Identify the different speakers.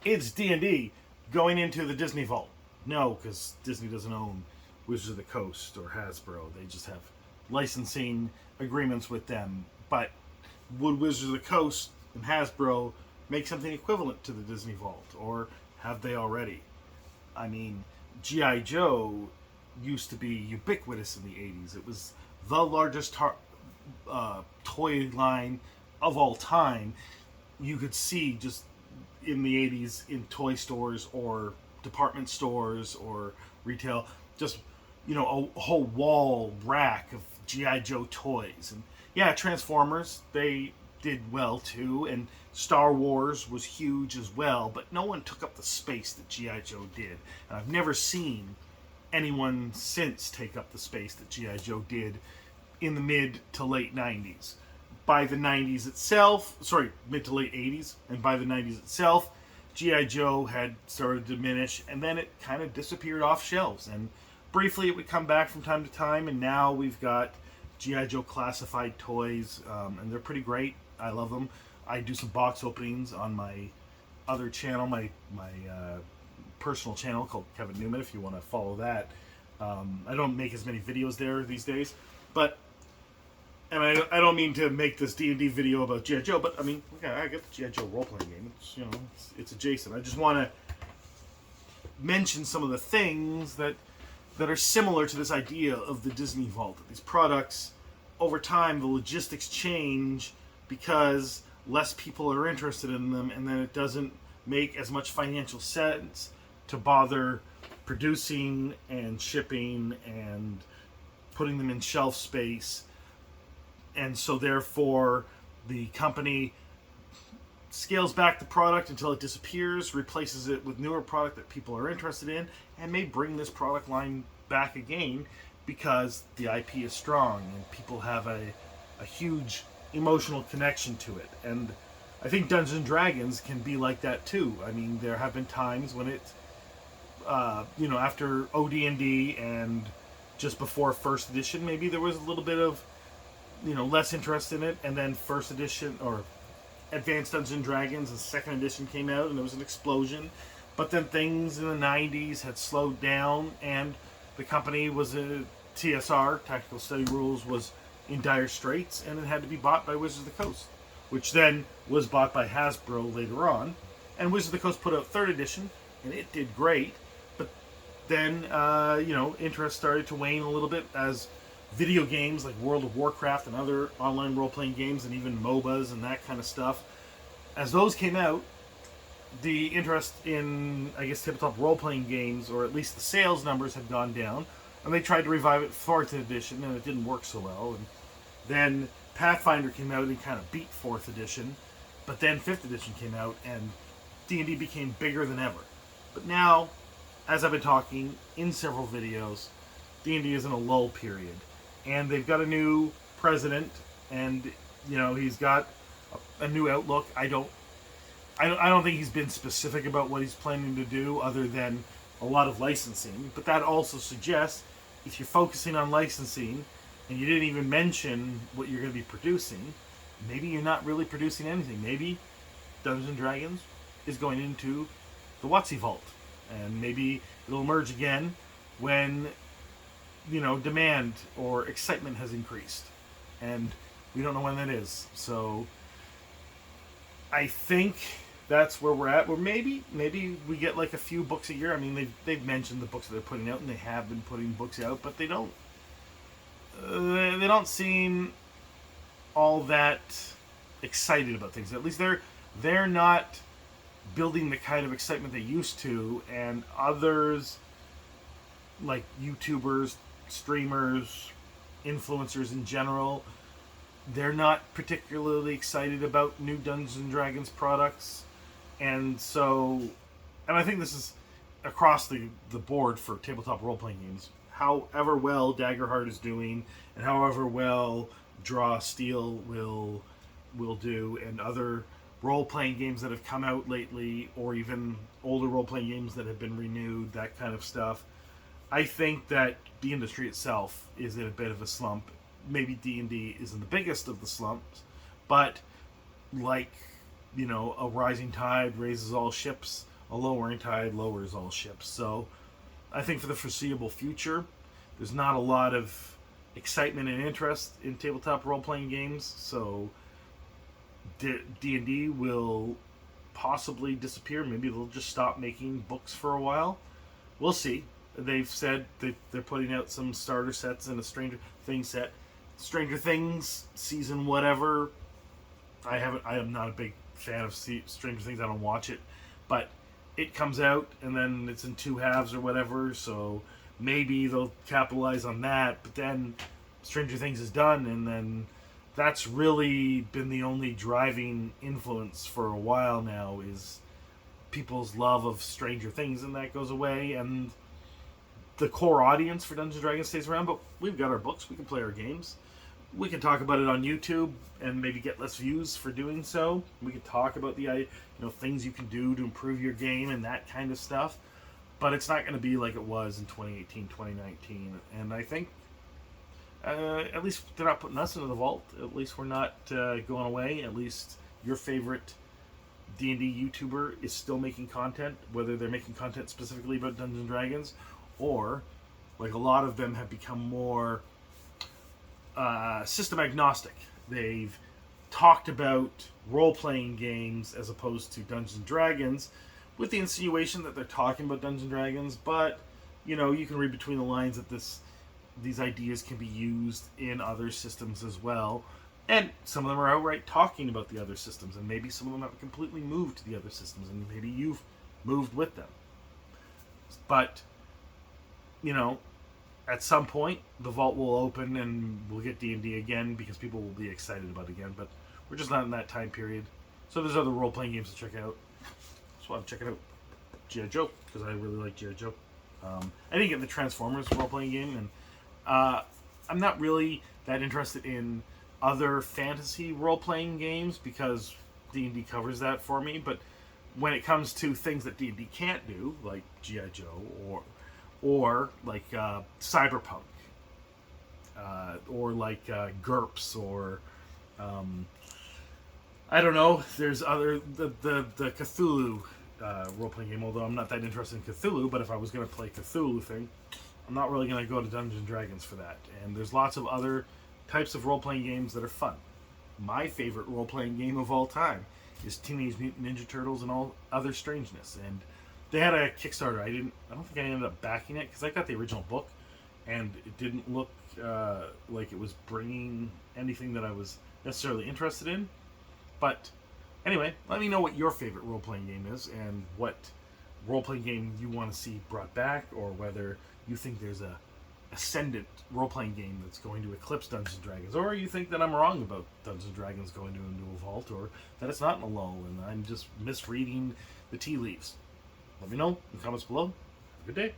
Speaker 1: It's D&D going into the Disney Vault. No, because Disney doesn't own Wizards of the Coast or Hasbro. They just have licensing agreements with them. But would Wizards of the Coast and Hasbro make something equivalent to the Disney Vault? Or have they already? I mean, G.I. Joe used to be ubiquitous in the 80s. It was the largest toy line of all time. You could see just in the 80s in toy stores or department stores or retail, just, a whole wall rack of GI Joe toys. And yeah, Transformers, they did well too, and Star Wars was huge as well, but no one took up the space that GI Joe did. And I've never seen anyone since take up the space that GI Joe did in the mid to late 90s. By the 90s itself, mid to late 80s, and by the 90s itself, G.I. Joe had started to diminish, and then it kind of disappeared off shelves. And briefly it would come back from time to time, and now we've got G.I. Joe classified toys, and they're pretty great. I love them. I do some box openings on my other channel, my personal channel called Kevin Newman, if you want to follow that. I don't make as many videos there these days, but and I don't mean to make this D&D video about G.I. Joe, but I mean, I get the G.I. Joe role-playing game. It's adjacent. I just want to mention some of the things that are similar to this idea of the Disney Vault. These products, over time, the logistics change because less people are interested in them, and then it doesn't make as much financial sense to bother producing and shipping and putting them in shelf space. And so therefore the company scales back the product until it disappears, replaces it with newer product that people are interested in, and may bring this product line back again because the IP is strong and people have a huge emotional connection to it. And I think Dungeons and Dragons can be like that too. I mean, there have been times when it, after OD&D and just before first edition, maybe there was a little bit of less interest in it, and then first edition or Advanced Dungeons and Dragons and second edition came out and there was an explosion. But then things in the 90s had slowed down, and the company was TSR, Tactical Study Rules, was in dire straits, and it had to be bought by Wizards of the Coast, which then was bought by Hasbro later on. And Wizards of the Coast put out third edition, and it did great. But then, interest started to wane a little bit as video games like World of Warcraft and other online role-playing games, and even MOBAs and that kind of stuff, as those came out, the interest in, tabletop role-playing games, or at least the sales numbers, had gone down, and they tried to revive it 4th edition, and it didn't work so well. And then Pathfinder came out and kind of beat 4th edition, but then 5th edition came out, and D&D became bigger than ever. But now, as I've been talking in several videos, D&D is in a lull period. And they've got a new president, and he's got a new outlook. I don't think he's been specific about what he's planning to do, other than a lot of licensing. But that also suggests, if you're focusing on licensing and you didn't even mention what you're going to be producing, maybe you're not really producing anything. Maybe Dungeons and Dragons is going into the WotC Vault, and maybe it'll emerge again when demand or excitement has increased, and we don't know when that is. So I think that's where we're at. Or maybe we get like a few books a year. I mean, they've mentioned the books that they're putting out, and they have been putting books out, but they don't seem all that excited about things. At least they're not building the kind of excitement they used to, and others like YouTubers, streamers, influencers in general, they're not particularly excited about new Dungeons and Dragons products. And I think this is across the board for tabletop role-playing games. However well Daggerheart is doing, and however well Draw Steel will do, and other role-playing games that have come out lately, or even older role-playing games that have been renewed, that kind of stuff, I think that the industry itself is in a bit of a slump. Maybe D&D isn't the biggest of the slumps, but like, a rising tide raises all ships, a lowering tide lowers all ships. So I think for the foreseeable future, there's not a lot of excitement and interest in tabletop role-playing games. So D&D will possibly disappear. Maybe they'll just stop making books for a while. We'll see. They've said they're putting out some starter sets and a Stranger Things set. Stranger Things season whatever. I am not a big fan of Stranger Things. I don't watch it, but it comes out and then it's in two halves or whatever. So maybe they'll capitalize on that. But then Stranger Things is done, and then that's really been the only driving influence for a while now is people's love of Stranger Things, and that goes away, and the core audience for Dungeons & Dragons stays around. But we've got our books, we can play our games, we can talk about it on YouTube and maybe get less views for doing so. We can talk about the things you can do to improve your game and that kind of stuff, but it's not going to be like it was in 2018, 2019. And I think at least they're not putting us into the vault. At least we're not going away. At least your favorite D&D YouTuber is still making content, whether they're making content specifically about Dungeons & Dragons, or like a lot of them have become more system agnostic. They've talked about role-playing games as opposed to Dungeons & Dragons, with the insinuation that they're talking about Dungeons & Dragons, but you can read between the lines that these ideas can be used in other systems as well. And some of them are outright talking about the other systems, and maybe some of them have completely moved to the other systems, and maybe you've moved with them. But, at some point, the vault will open and we'll get D&D again because people will be excited about it again, but we're just not in that time period. So there's other role-playing games to check out. So I'm checking out G.I. Joe, because I really like G.I. Joe. I didn't get the Transformers role-playing game, and I'm not really that interested in other fantasy role-playing games because D&D covers that for me. But when it comes to things that D&D can't do, like G.I. Joe or like Cyberpunk, or like GURPS, or I don't know. There's the Cthulhu role-playing game. Although I'm not that interested in Cthulhu, but if I was going to play Cthulhu thing, I'm not really going to go to Dungeons & Dragons for that. And there's lots of other types of role-playing games that are fun. My favorite role-playing game of all time is Teenage Mutant Ninja Turtles and All Other Strangeness. And they had a Kickstarter. I don't think I ended up backing it because I got the original book, and it didn't look like it was bringing anything that I was necessarily interested in. But anyway, let me know what your favorite role-playing game is and what role-playing game you want to see brought back, or whether you think there's a ascendant role-playing game that's going to eclipse Dungeons & Dragons, or you think that I'm wrong about Dungeons & Dragons going to a new vault, or that it's not in a lull and I'm just misreading the tea leaves. Let me know in the comments below. Have a good day.